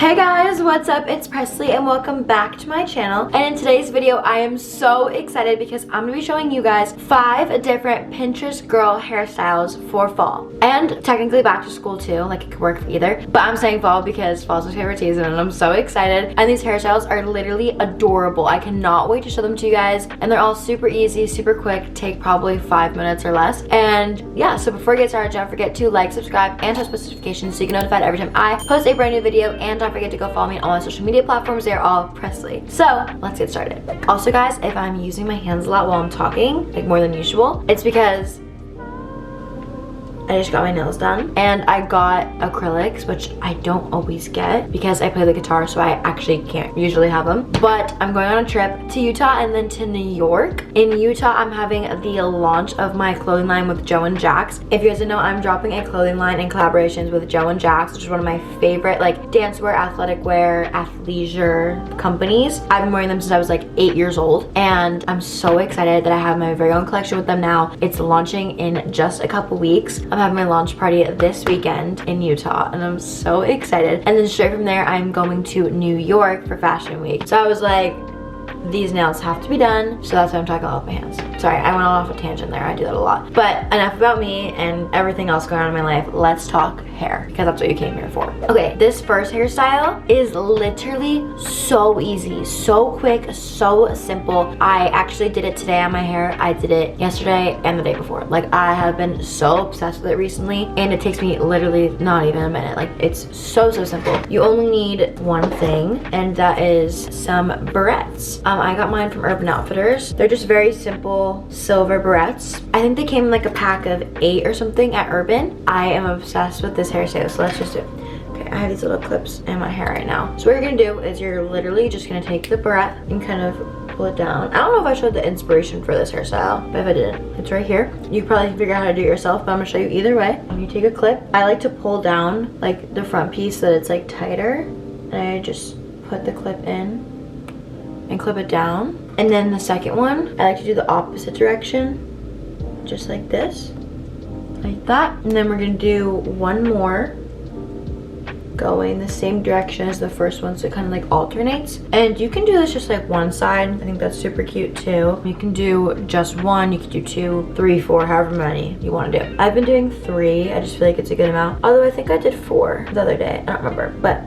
Hey guys, what's up? It's Pressley and welcome back to my channel. And in today's video, I am so excited because I'm gonna be showing you guys 5 different Pinterest girl hairstyles for fall. And technically back to school too, like it could work for either. But I'm saying fall because fall's my favorite season and I'm so excited. And these hairstyles are literally adorable. I cannot wait to show them to you guys. And they're all super easy, super quick, take probably 5 minutes or less. And yeah, so before we get started, don't forget to like, subscribe, and touch post notifications so you get notified every time I post a brand new video. And don't forget to go follow me on all my social media platforms. They're all Pressley. So let's get started. Also guys, if I'm using my hands a lot while I'm talking, like more than usual, it's because I just got my nails done and I got acrylics, which I don't always get because I play the guitar, so I actually can't usually have them. But I'm going on a trip to Utah and then to New York. In Utah, I'm having the launch of my clothing line with Joe and Jax. If you guys don't know, I'm dropping a clothing line in collaborations with Joe and Jax, which is one of my favorite like dancewear, athletic wear, athleisure companies. I've been wearing them since I was like 8 years old and I'm so excited that I have my very own collection with them now. It's launching in just a couple weeks. I'm having my launch party this weekend in Utah and I'm so excited. And then straight from there, I'm going to New York for Fashion Week. So I was like, these nails have to be done, so that's why I'm talking about my hands. Sorry, I went off a tangent there. I do that a lot. But enough about me and everything else going on in my life. Let's talk hair, because that's what you came here for. Okay, this first hairstyle is literally so easy, so quick, so simple. I actually did it today on my hair. I did it yesterday and the day before. Like, I have been so obsessed with it recently, and it takes me literally not even a minute. Like, it's so simple. You only need one thing, and that is some barrettes. I got mine from Urban Outfitters. They're just very simple silver barrettes. I think they came in like a pack of 8 or something at Urban. I am obsessed with this hairstyle, so let's just do it. Okay, I have these little clips in my hair right now. So what you're gonna do is you're literally just gonna take the barrette and kind of pull it down. I don't know if I showed the inspiration for this hairstyle, but if I didn't, it's right here. You can probably figure out how to do it yourself, but I'm gonna show you either way. When you take a clip, I like to pull down like the front piece so that it's like tighter, and I just put the clip in and clip it down. And then the second one, I like to do the opposite direction, just like this, like that. And then we're gonna do one more going the same direction as the first one, so it kind of like alternates. And you can do this just like one side. I think that's super cute too. You can do just one, you can do 2, 3, 4, however many you want to do. I've been doing 3. I just feel like it's a good amount, although I think I did 4 the other day. I don't remember, but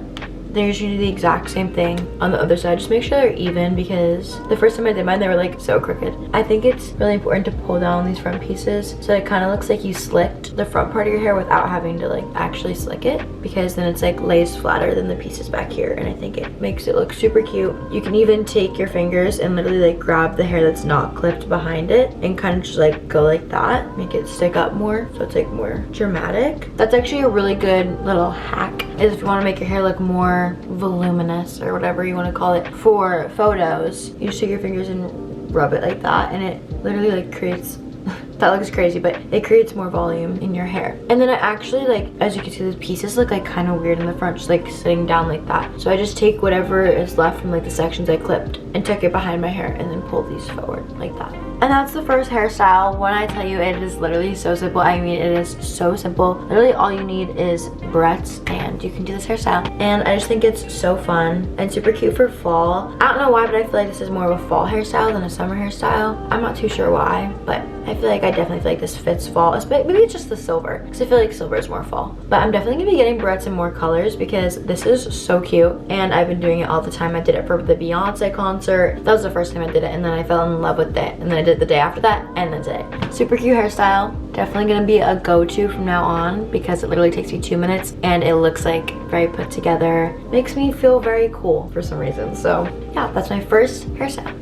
they usually do the exact same thing on the other side. Just make sure they're even, because the first time I did mine, they were like so crooked. I think it's really important to pull down these front pieces so it kind of looks like you slicked the front part of your hair without having to like actually slick it, because then it's like lays flatter than the pieces back here, and I think it makes it look super cute. You can even take your fingers and literally like grab the hair that's not clipped behind it and kind of just like go like that, make it stick up more so it's like more dramatic. That's actually a really good little hack, is if you want to make your hair look more voluminous or whatever you want to call it for photos, you just take your fingers and rub it like that, and it literally like creates that looks crazy, but it creates more volume in your hair. And then I actually, like, as you can see, the pieces look like kind of weird in the front, just like sitting down like that. So I just take whatever is left from like the sections I clipped and tuck it behind my hair and then pull these forward like that. And that's the first hairstyle. When I tell you, it is literally so simple, I mean it is so simple. Literally all you need is barrettes and you can do this hairstyle. And I just think it's so fun and super cute for fall. I don't know why, but I feel like this is more of a fall hairstyle than a summer hairstyle. I'm not too sure why, but I feel like I definitely feel like this fits fall. Maybe it's just the silver, because I feel like silver is more fall. But I'm definitely gonna be getting barrettes in more colors because this is so cute and I've been doing it all the time. I did it for the Beyonce concert. That was the first time I did it, and then I fell in love with it, and then I did it the day after that, and then today. Super cute hairstyle. Definitely gonna be a go-to from now on because it literally takes me 2 minutes and it looks like very put together. Makes me feel very cool for some reason. So yeah, that's my first hairstyle.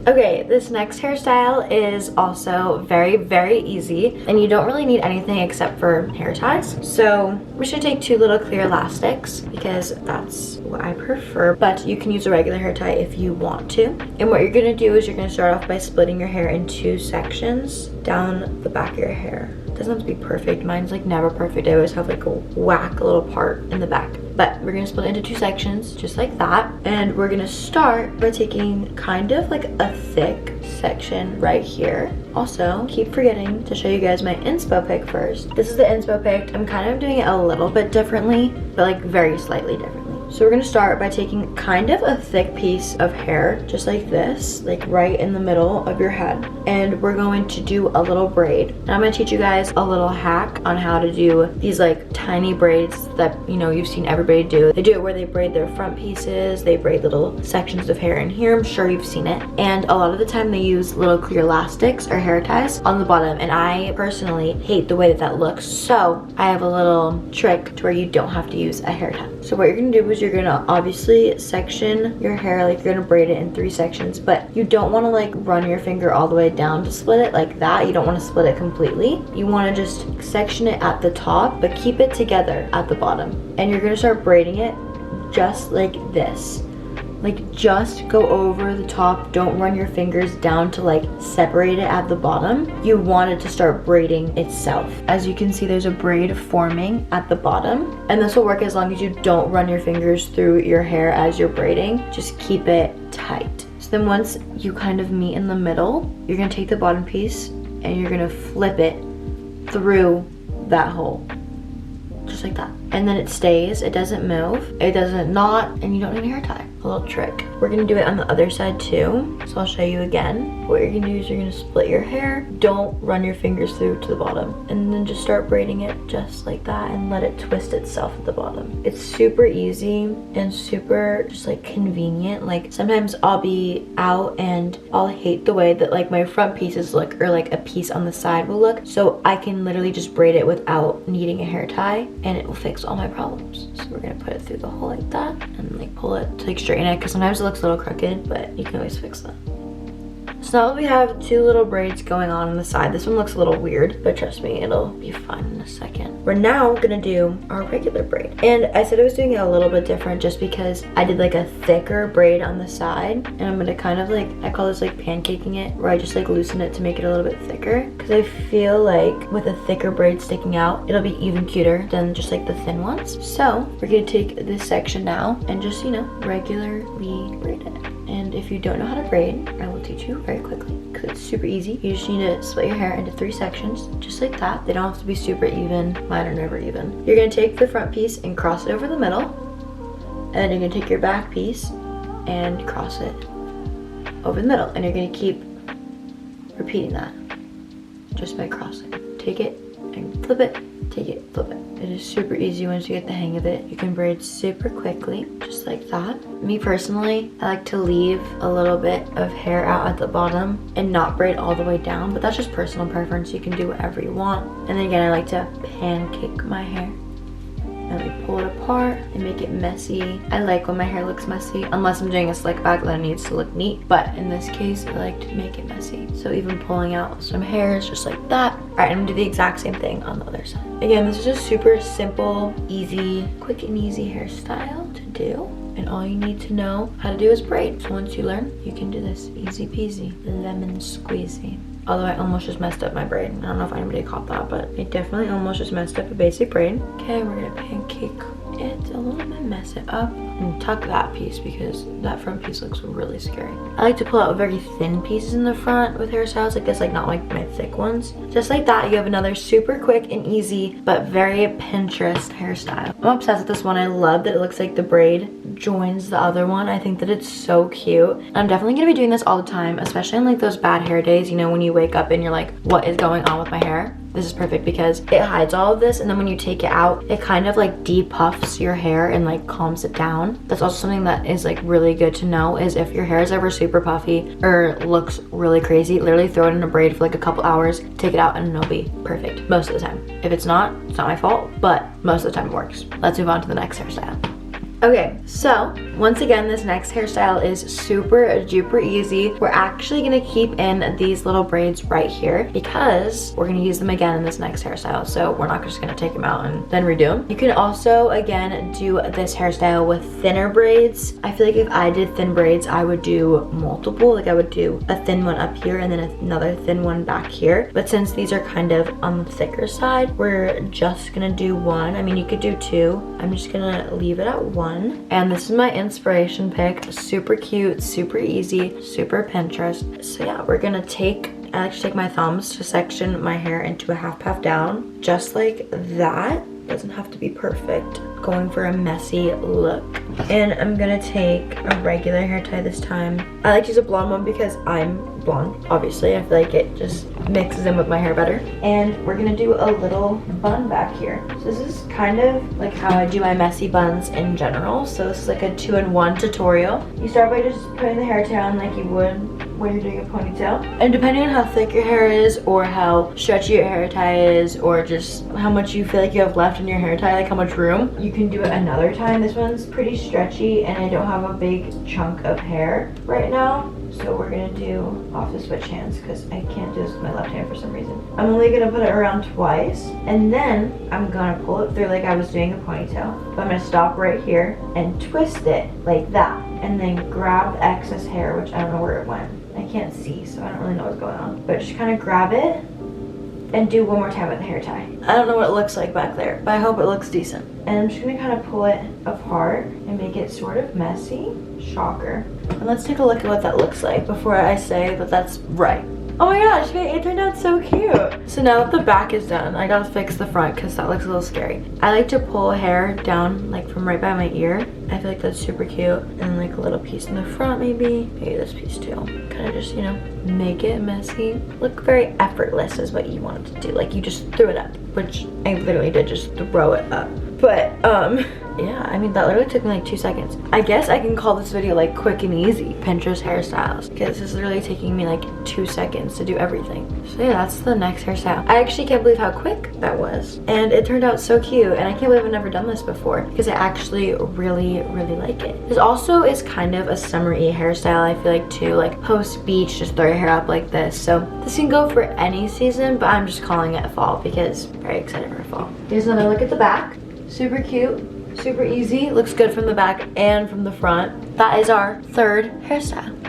Okay, this next hairstyle is also very easy, and you don't really need anything except for hair ties. So I'm just gonna take 2 little clear elastics because that's what I prefer, but you can use a regular hair tie if you want to. And what you're gonna do is you're gonna start off by splitting your hair in 2 sections down the back of your hair. It doesn't have to be perfect. Mine's like never perfect. I always have like a whack little part in the back. But we're gonna split it into 2 sections, just like that. And we're gonna start by taking kind of like a thick section right here. Also, keep forgetting to show you guys my inspo pic first. This is the inspo pic. I'm kind of doing it a little bit differently, but like very slightly differently. So we're gonna start by taking kind of a thick piece of hair, just like this, like right in the middle of your head. And we're going to do a little braid. And I'm gonna teach you guys a little hack on how to do these like tiny braids that, you know, you've seen everybody do. They do it where they braid their front pieces, they braid little sections of hair in here. I'm sure you've seen it. And a lot of the time they use little clear elastics or hair ties on the bottom. And I personally hate the way that that looks. So I have a little trick to where you don't have to use a hair tie. So what you're gonna do is you're gonna obviously section your hair, like you're gonna braid it in 3 sections, but you don't wanna like run your finger all the way down to split it like that. You don't wanna split it completely. You wanna just section it at the top, but keep it together at the bottom. And you're gonna start braiding it just like this. Like just go over the top. Don't run your fingers down to like separate it at the bottom. You want it to start braiding itself. As you can see, there's a braid forming at the bottom. And this will work as long as you don't run your fingers through your hair as you're braiding. Just keep it tight. So then once you kind of meet in the middle, you're gonna take the bottom piece and you're gonna flip it through that hole. Just like that. And then it stays, it doesn't move, it doesn't knot, and you don't need a hair tie. A little trick. We're gonna do it on the other side too, so I'll show you again. What you're gonna do is you're gonna split your hair, don't run your fingers through to the bottom, and then just start braiding it just like that and let it twist itself at the bottom. It's super easy and super just like convenient. Like sometimes I'll be out and I'll hate the way that like my front pieces look or like a piece on the side will look, so I can literally just braid it without needing a hair tie and it will fix all my problems. So we're gonna put it through the hole like that and like pull it to like straighten it, because sometimes it looks a little crooked, but you can always fix that. So now that we have 2 little braids going on the side, this one looks a little weird, but trust me, it'll be fun in a second. We're now gonna do our regular braid. And I said I was doing it a little bit different just because I did like a thicker braid on the side, and I'm gonna kind of like, I call this like pancaking it, where I just like loosen it to make it a little bit thicker, because I feel like with a thicker braid sticking out, it'll be even cuter than just like the thin ones. So we're gonna take this section now and just, you know, regularly braid it. And if you don't know how to braid, I will teach you very quickly because it's super easy. You just need to split your hair into 3 sections, just like that. They don't have to be super even. Mine are never even. You're gonna take the front piece and cross it over the middle. And then you're gonna take your back piece and cross it over the middle. And you're gonna keep repeating that just by crossing. Take it and flip it, take it, flip it. It is super easy once you get the hang of it. You can braid super quickly, just like that. Me personally, I like to leave a little bit of hair out at the bottom and not braid all the way down, but that's just personal preference. You can do whatever you want. And then again, I like to pancake my hair. And we pull it apart and make it messy. I like when my hair looks messy, unless I'm doing a slick back, then it needs to look neat. But in this case, I like to make it messy. So even pulling out some hairs just like that. All right, I'm gonna do the exact same thing on the other side. Again, this is just super simple, easy, quick and easy hairstyle to do. And all you need to know how to do is braid. So once you learn, you can do this easy peasy, lemon squeezy. Although I almost just messed up my braid. I don't know if anybody caught that, but I definitely almost just messed up a basic braid. Okay, we're gonna pancake it a little bit, mess it up, and tuck that piece because that front piece looks really scary. I like to pull out very thin pieces in the front with hairstyles like this, like not like my thick ones. Just like that, you have another super quick and easy, but very Pinterest hairstyle. I'm obsessed with this one. I love that it looks like the braid joins the other one. I think that it's so cute. I'm definitely gonna be doing this all the time, especially on like those bad hair days, you know, when you wake up and you're like, what is going on with my hair? This is perfect because it hides all of this, and then when you take it out, it kind of like depuffs your hair and like calms it down. That's also something that is like really good to know, is if your hair is ever super puffy or looks really crazy, literally throw it in a braid for like a couple hours, take it out, and it'll be perfect most of the time. If it's not my fault, but most of the time it works. Let's move on to the next hairstyle. Okay, so once again, this next hairstyle is super duper easy. We're actually gonna keep in these little braids right here because we're gonna use them again in this next hairstyle. So we're not just gonna take them out and then redo them. You can also, again, do this hairstyle with thinner braids. I feel like if I did thin braids, I would do multiple. Like I would do a thin one up here and then another thin one back here. But since these are kind of on the thicker side, we're just gonna do one. I mean, you could do 2. I'm just gonna leave it at 1. And this is my inspiration pick. Super cute, super easy, super Pinterest. So yeah, we're gonna I like to take my thumbs to section my hair into a half puff down, just like that. doesn't have to be perfect. Going for a messy look. And I'm gonna take a regular hair tie this time. I like to use a blonde one because I'm blonde, obviously. I feel like it just mixes in with my hair better. And we're gonna do a little bun back here. So this is kind of like how I do my messy buns in general. So this is like a 2-in-1 tutorial. You start by just putting the hair tie on like you would when you're doing a ponytail. And depending on how thick your hair is, or how stretchy your hair tie is, or just how much you feel like you have left in your hair tie, like how much room, you can do it another time. This one's pretty stretchy and I don't have a big chunk of hair right now. So we're gonna do, I'll have to switch hands because I can't do this with my left hand for some reason. I'm only gonna put it around twice, and then I'm gonna pull it through like I was doing a ponytail. But I'm gonna stop right here and twist it like that, and then grab the excess hair, which I don't know where it went. I can't see, so I don't really know what's going on. But just kind of grab it and do one more time with the hair tie. I don't know what it looks like back there, but I hope it looks decent. And I'm just gonna kind of pull it apart and make it sort of messy. Shocker. And let's take a look at what that looks like before I say that that's right. Oh my gosh, it turned out so cute. So now that the back is done, I gotta fix the front because that looks a little scary. I like to pull hair down like from right by my ear. I feel like that's super cute. And like a little piece in the front maybe. Maybe this piece too. Kind of just, you know, make it messy. Look very effortless is what you want it to do. Like you just threw it up, which I literally did just throw it up. But yeah, I mean that literally took me like 2 seconds. I guess I can call this video like quick and easy Pinterest hairstyles, because this is literally taking me like 2 seconds to do everything. So yeah, that's the next hairstyle. I actually can't believe how quick that was, and it turned out so cute. And I can't believe I've never done this before because I actually really like it. This also is kind of a summery hairstyle, I feel like too, like post beach, just throw your hair up like this. So this can go for any season, but I'm just calling it fall because I'm very excited for fall. Here's another look at the back. Super cute. Super easy, looks good from the back and from the front. That is our third hairstyle.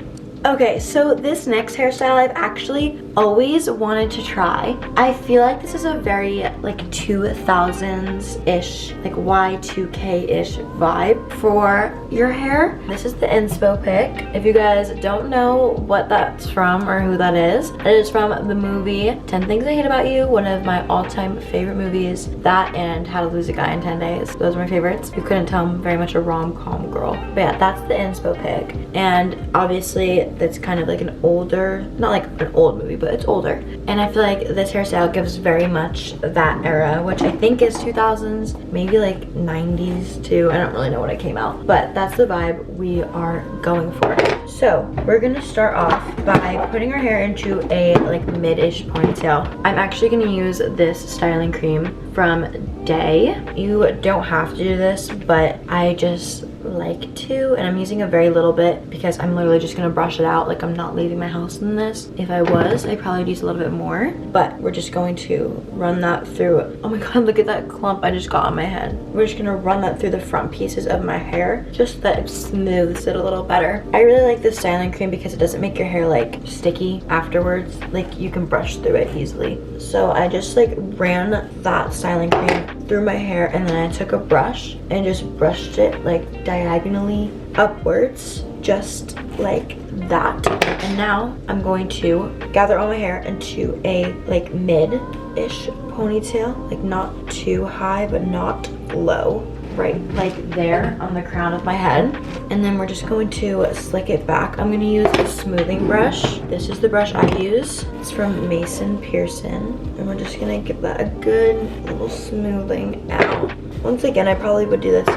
Okay, so this next hairstyle I've actually always wanted to try. I feel like this is a very like 2000s-ish, like Y2K-ish vibe for your hair. This is the inspo pic. If you guys don't know what that's from or who that is, it is from the movie 10 Things I Hate About You, one of my all-time favorite movies. That and How to Lose a Guy in 10 Days. Those are my favorites. You couldn't tell I'm very much a rom-com girl. But yeah, that's the inspo pic. And obviously that's kind of like an older, not like an old movie, but it's older. And I feel like this hairstyle gives very much that era, which I think is 2000s, maybe like 90s too. I don't really know when it came out, but that's the vibe we are going for. So we're gonna start off by putting our hair into a like mid-ish ponytail. I'm actually gonna use this styling cream from Day. You don't have to do this, but I just like to, and I'm using a very little bit because I'm literally just gonna brush it out. Like I'm not leaving my house in this. If I was, I'd probably use a little bit more, but we're just going to run that through. Oh my god, look at that clump I just got on my head. We're just gonna run that through the front pieces of my hair, just that it smooths it a little better. I really like this styling cream because it doesn't make your hair like sticky afterwards. Like you can brush through it easily. So I just like ran that styling cream through my hair, and then I took a brush and just brushed it like diagonally upwards, just like that. And now I'm going to gather all my hair into a like mid-ish ponytail, like not too high but not low, right like there on the crown of my head. And then we're just going to slick it back. I'm going to use a smoothing brush. This is the brush I use. It's from Mason Pearson, and we're just going to give that a good little smoothing out. Once again, I probably would do this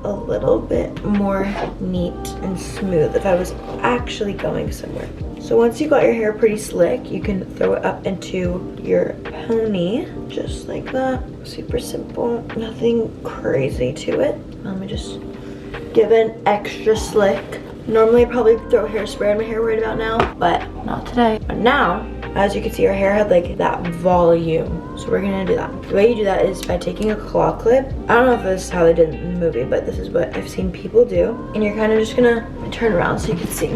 a little bit more neat and smooth if I was actually going somewhere. So once you got your hair pretty slick, you can throw it up into your pony, just like that. Super simple, nothing crazy to it. Let me just give it an extra slick. Normally I probably throw hairspray in my hair right about now, but not today. But now, as you can see, our hair had like that volume. So we're gonna do that. The way you do that is by taking a claw clip. I don't know if this is how they did it in the movie, but this is what I've seen people do. And you're kind of just gonna turn around so you can see.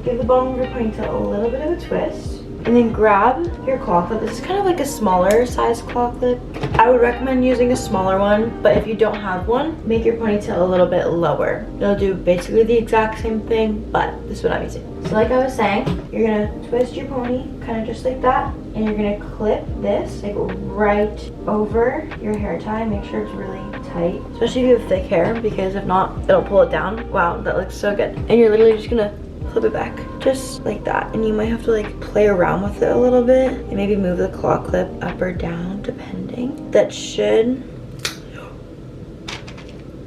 Give the bottom of your ponytail a little bit of a twist. And then grab your claw clip. This is kind of like a smaller size claw clip. I would recommend using a smaller one, but if you don't have one, make your ponytail a little bit lower. It'll do basically the exact same thing, but this is what I'm using. So like I was saying, you're gonna twist your pony, kind of just like that, and you're gonna clip this like right over your hair tie. Make sure it's really tight, especially if you have thick hair, because if not, it'll pull it down. Wow, that looks so good. And you're literally just gonna flip it back just like that, and you might have to like play around with it a little bit and maybe move the claw clip up or down depending. That should,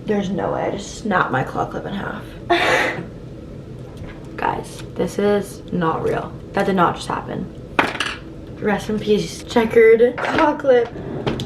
there's no way I just snapped my claw clip in half. Guys, this is not real. That did not just happen. Rest in peace, checkered claw clip.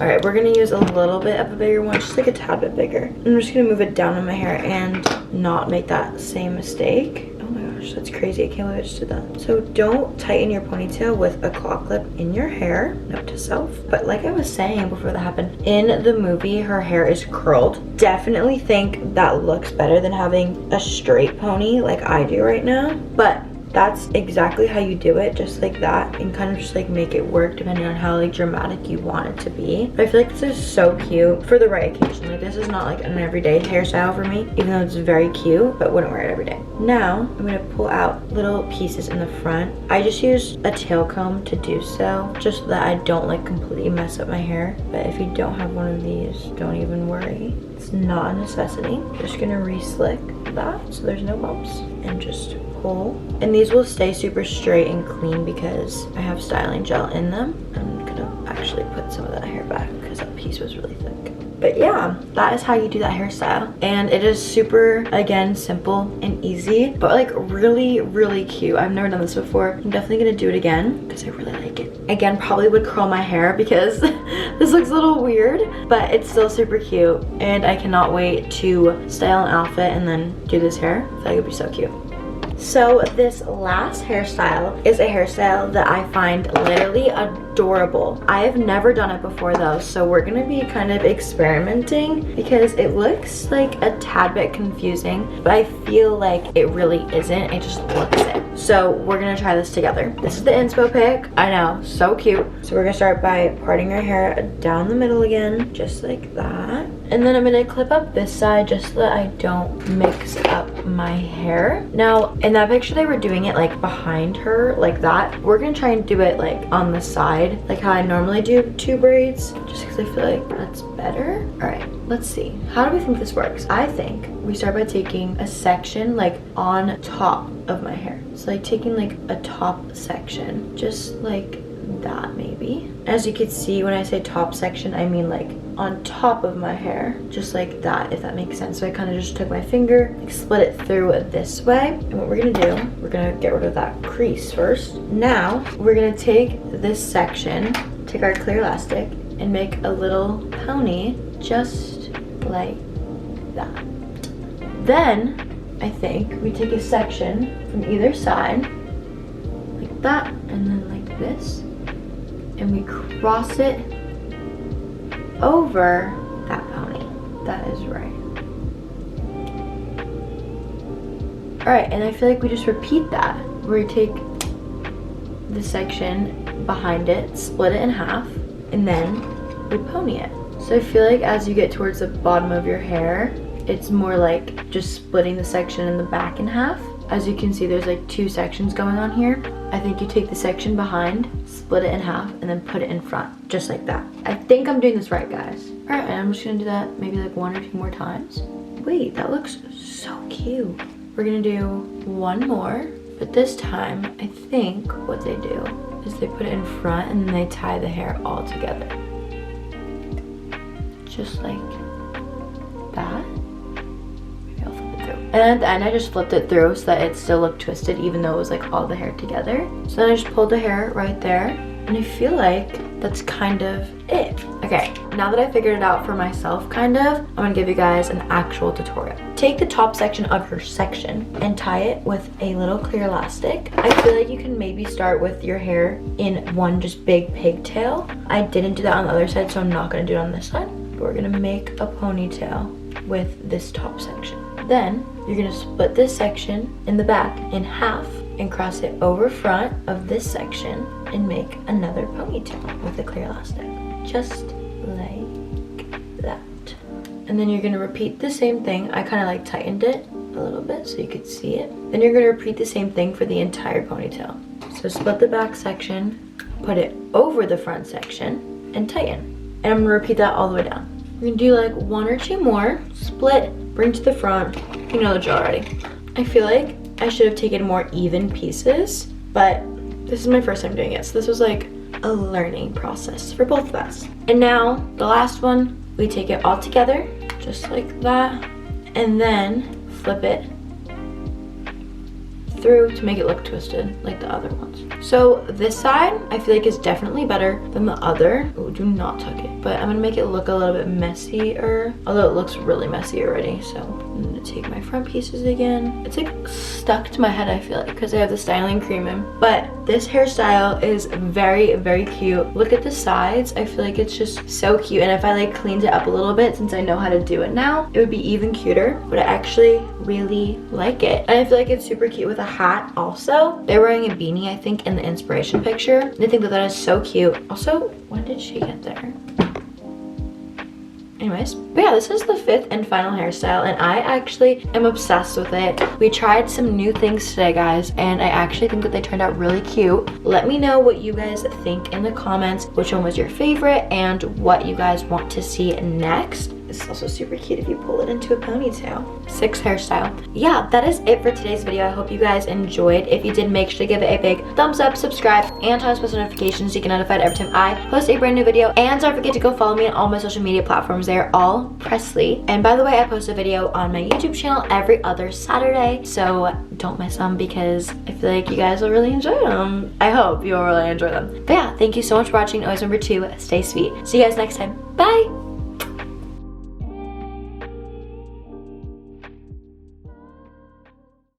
All right, we're gonna use a little bit of a bigger one, just like a tad bit bigger. I'm just gonna move it down in my hair and not make that same mistake. Oh my gosh, that's crazy. I can't believe I just did that. So don't tighten your ponytail with a claw clip in your hair. Note to self. But like I was saying before that happened, in the movie, her hair is curled. Definitely think that looks better than having a straight pony like I do right now. But that's exactly how you do it, just like that, and kind of just like make it work depending on how like dramatic you want it to be. But I feel like this is so cute for the right occasion. Like this is not like an everyday hairstyle for me, even though it's very cute, but wouldn't wear it every day. Now I'm gonna pull out little pieces in the front. I just use a tail comb to do so, just so that I don't like completely mess up my hair. But if you don't have one of these, don't even worry. It's not a necessity. Just gonna re-slick that so there's no bumps, and just pull. And these will stay super straight and clean because I have styling gel in them. I'm gonna actually put some of that hair back because that piece was really thick. But yeah, that is how you do that hairstyle. And it is super, again, simple and easy, but like really, really cute. I've never done this before. I'm definitely gonna do it again because I really like it. Again, probably would curl my hair because this looks a little weird, but it's still super cute. And I cannot wait to style an outfit and then do this hair. I feel like it'd be so cute. So this last hairstyle is a hairstyle that I find literally adorable. I have never done it before though, so we're gonna be kind of experimenting because it looks like a tad bit confusing, but I feel like it really isn't. It just looks it. So we're gonna try this together. This is the inspo pic. I know, so cute. So we're gonna start by parting our hair down the middle again, just like that. And then I'm gonna clip up this side just so that I don't mix up my hair. Now, in that picture they were doing it like behind her, like that. We're gonna try and do it like on the side, like how I normally do two braids, just because I feel like that's better. All right, let's see. How do we think this works? I think we start by taking a section like on top of my hair. So like taking like a top section, just like that maybe. As you can see, when I say top section, I mean like on top of my hair, just like that, if that makes sense. So I kind of just took my finger, like split it through this way. And what we're gonna do, we're gonna get rid of that crease first. Now we're gonna take this section, take our clear elastic, and make a little pony just like that. Then I think we take a section from either side, like that, and then like this, and we cross it over that pony. That is right. All right, and I feel like we just repeat that, where we take the section behind it, split it in half, and then we pony it. So I feel like as you get towards the bottom of your hair, it's more like just splitting the section in the back in half. As you can see, there's like two sections going on here. I think you take the section behind, split it in half, and then put it in front, just like that. I think I'm doing this right, guys. All right, and I'm just gonna do that maybe like 1 or 2 more times. Wait, that looks so cute. We're gonna do one more, but this time, I think what they do is they put it in front and then they tie the hair all together. Just like that. And at the end, I just flipped it through so that it still looked twisted, even though it was like all the hair together. So then I just pulled the hair right there, and I feel like that's kind of it. Okay, now that I figured it out for myself, kind of, I'm gonna give you guys an actual tutorial. Take the top section of your section and tie it with a little clear elastic. I feel like you can maybe start with your hair in one just big pigtail. I didn't do that on the other side, so I'm not gonna do it on this side. But we're gonna make a ponytail with this top section. Then you're gonna split this section in the back in half and cross it over front of this section and make another ponytail with a clear elastic, just like that. And then you're gonna repeat the same thing. I kind of like tightened it a little bit so you could see it. Then you're gonna repeat the same thing for the entire ponytail. So split the back section put it over the front section and tighten. And I'm gonna repeat that all the way down. We're gonna do like 1 or 2 more, split, bring to the front. You know the drill already. I feel like I should have taken more even pieces, but this is my first time doing it. So this was like a learning process for both of us. And now the last one, we take it all together, just like that, and then flip it through to make it look twisted like the other ones. So this side I feel like is definitely better than the other. Oh, do not tuck it. But I'm gonna make it look a little bit messier, although it looks really messy already. So I'm gonna take my front pieces again. It's like stuck to my head, I feel like, because I have the styling cream in. But this hairstyle is very, very cute. Look at the sides. I feel like it's just so cute. And if I like cleaned it up a little bit, since I know how to do it now, it would be even cuter. But I actually really like it. And I feel like it's super cute with a hat also. They're wearing a beanie, I think, in the inspiration picture. And I think that that is so cute. Also, when did she get there? Anyways, but yeah, this is the 5th and final hairstyle, and I actually am obsessed with it. We tried some new things today, guys, and I actually think that they turned out really cute. Let me know what you guys think in the comments, which one was your favorite and what you guys want to see next. This is also super cute if you pull it into a ponytail. 6th hairstyle. Yeah, that is it for today's video. I hope you guys enjoyed. If you did, make sure to give it a big thumbs up, subscribe, and turn on post notifications so you get notified every time I post a brand new video. And don't forget to go follow me on all my social media platforms. They are all Pressley. And by the way, I post a video on my YouTube channel every other Saturday, so don't miss them because I feel like you guys will really enjoy them. I hope you'll really enjoy them. But yeah, thank you so much for watching. Always remember to stay sweet. See you guys next time. Bye!